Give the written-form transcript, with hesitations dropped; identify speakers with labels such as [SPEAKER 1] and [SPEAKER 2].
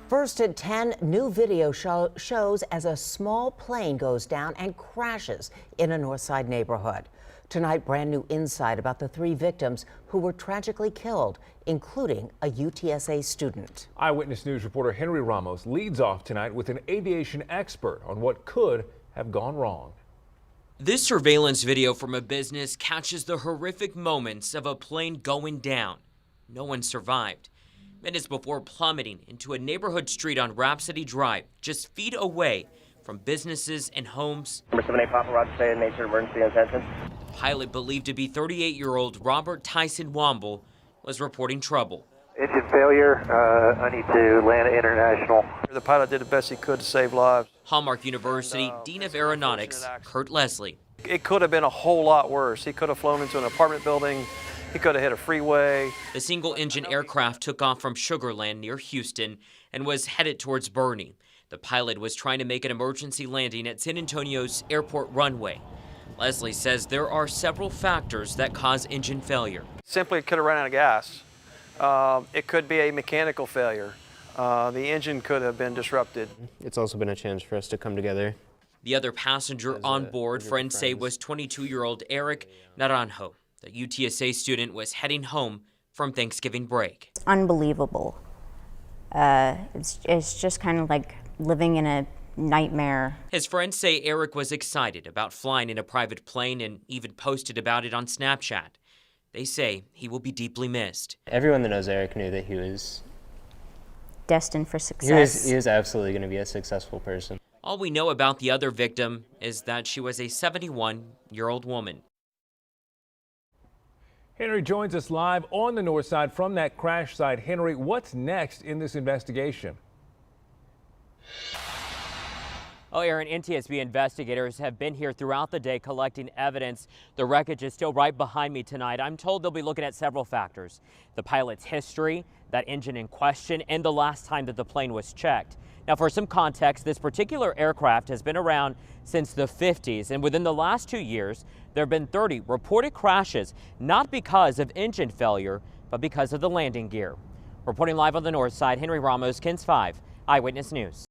[SPEAKER 1] First at 10, new video shows as a small plane goes down and crashes in a Northside neighborhood. Tonight, brand new insight about the 3 victims who were tragically killed, including a UTSA student.
[SPEAKER 2] Eyewitness News reporter Henry Ramos leads off tonight with an aviation expert on what could have gone wrong.
[SPEAKER 3] This surveillance video from a business catches the horrific moments of a plane going down. No one survived. Minutes before plummeting into a neighborhood street on Rhapsody Drive, just feet away from businesses and homes.
[SPEAKER 4] Number 78 Papa, Roger, say nature emergency attention.
[SPEAKER 3] The pilot, believed to be 38-year-old Robert Tyson Womble, was reporting trouble.
[SPEAKER 4] Engine failure. I need to land international.
[SPEAKER 5] The pilot did the best he could to save lives.
[SPEAKER 3] Hallmark University Dean of Aeronautics Kurt Leslie.
[SPEAKER 5] It could have been a whole lot worse. He could have flown into an apartment building. He could have hit a freeway.
[SPEAKER 3] The single-engine aircraft took off from Sugar Land near Houston and was headed towards Boerne. The pilot was trying to make an emergency landing at San Antonio's airport runway. Leslie says there are several factors that cause engine failure.
[SPEAKER 5] Simply could have run out of gas. It could be a mechanical failure. The engine could have been disrupted.
[SPEAKER 6] It's also been a chance for us to come together.
[SPEAKER 3] The other passenger on board, friends say, was 22-year-old Eric Naranjo. The UTSA student was heading home from Thanksgiving break.
[SPEAKER 7] It's unbelievable. It's just kind of like living in a nightmare.
[SPEAKER 3] His friends say Eric was excited about flying in a private plane and even posted about it on Snapchat. They say he will be deeply missed.
[SPEAKER 6] Everyone that knows Eric knew that he was
[SPEAKER 7] destined for success.
[SPEAKER 6] He was absolutely going to be a successful person.
[SPEAKER 3] All we know about the other victim is that she was a 71-year-old woman.
[SPEAKER 2] Henry joins us live on the north side from that crash site. Henry, what's next in this investigation?
[SPEAKER 8] Oh, Aaron, NTSB investigators have been here throughout the day collecting evidence. The wreckage is still right behind me tonight. I'm told they'll be looking at several factors: the pilot's history, that engine in question, and the last time that the plane was checked. Now, for some context, this particular aircraft has been around since the 50s, and within the last 2 years, there have been 30 reported crashes, not because of engine failure, but because of the landing gear. Reporting live on the north side, Henry Ramos, KENS 5 Eyewitness News.